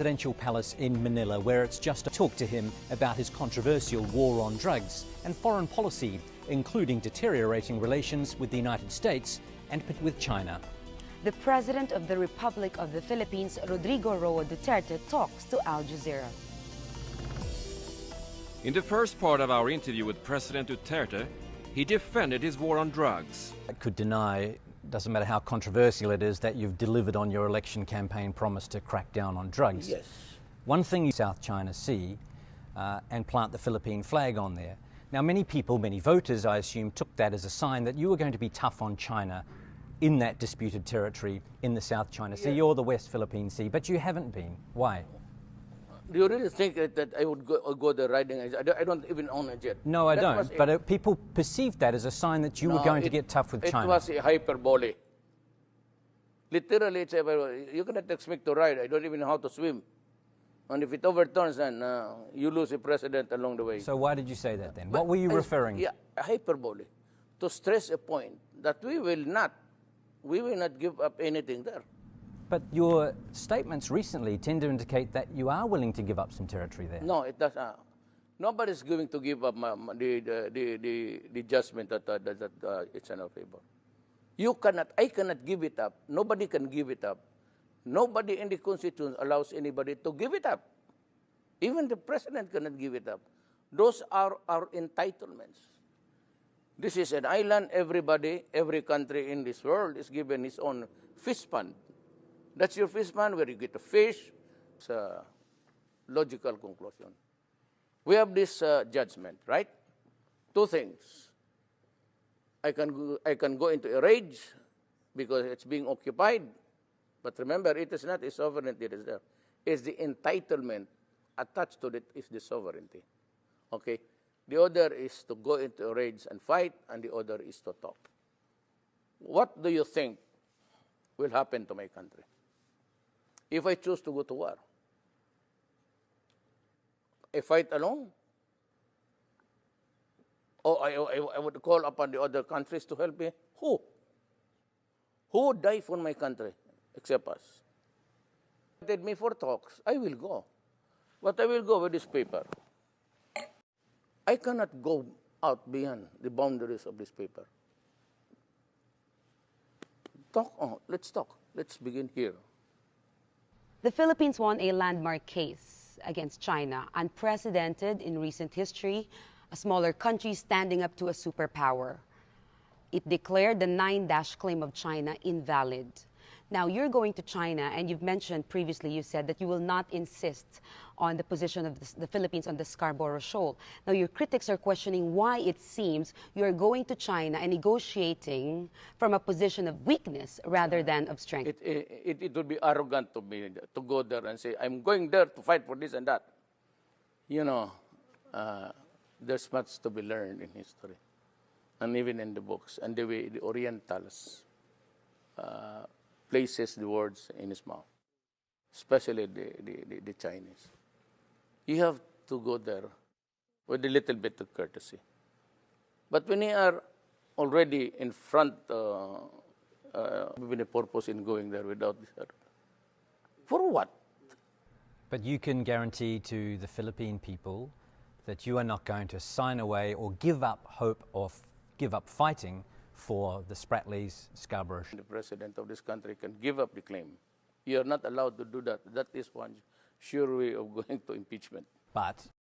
Presidential palace in Manila, where it's just to talk to him about his controversial war on drugs and foreign policy, including deteriorating relations with the United States and with China. The President of the Republic of the Philippines, Rodrigo Roa Duterte, talks to Al Jazeera. In the first part of our interview with President Duterte, he defended his war on drugs. I could deny, doesn't matter how controversial it is, that you've delivered on your election campaign promise to crack down on drugs. Yes. One thing you South China Sea and plant the Philippine flag on there. Now, many people, many voters, I assume, took that as a sign that you were going to be tough on China in that disputed territory in the South China Sea or the West Philippine Sea, but you haven't been. Why? Do you really think that I would go there riding? I don't even own a jet. No, I don't. But people perceived that as a sign that you were going to get tough with China. It was a hyperbole. Literally, you cannot expect to ride. I don't even know how to swim. And if it overturns, then you lose a president along the way. So why did you say that then? What were you referring to? Yeah, hyperbole. To stress a point that we will not give up anything there. But your statements recently tend to indicate that you are willing to give up some territory there. No, it does not. Nobody's going to give up the judgment that it's in our favor. You cannot, I cannot give it up. Nobody can give it up. Nobody in the Constitution allows anybody to give it up. Even the president cannot give it up. Those are our entitlements. This is an island. Everybody, every country in this world is given its own fish pond. That's your fish pond where you get the fish. It's a logical conclusion. We have this judgment, right? Two things. I can go into a rage because it's being occupied. But remember, it is not a sovereignty that is there. It's the entitlement attached to it is the sovereignty. Okay? The other is to go into a rage and fight, and the other is to talk. What do you think will happen to my country if I choose to go to war? I fight alone? Or I would call upon the other countries to help me? Who? Who would die for my country except us? Invited me for talks, I will go. But I will go with this paper. I cannot go out beyond the boundaries of this paper. Let's talk. Let's begin here. The Philippines won a landmark case against China, unprecedented in recent history, a smaller country standing up to a superpower. It declared the 9-dash claim of China invalid. Now, you're going to China, and you've mentioned previously, you said that you will not insist on the position of the Philippines on the Scarborough Shoal. Now, your critics are questioning why it seems you're going to China and negotiating from a position of weakness rather than of strength. It would be arrogant to me to go there and say, I'm going there to fight for this and that. You know, there's much to be learned in history, and even in the books, and the way the Orientals places the words in his mouth, especially the Chinese. You have to go there with a little bit of courtesy. But when you are already in front, with a purpose in going there without this, for what? But you can guarantee to the Philippine people that you are not going to sign away or give up hope or give up fighting for the Spratlys Scarborough. The president of this country can give up the claim. You are not allowed to do that. That is one sure way of going to impeachment. But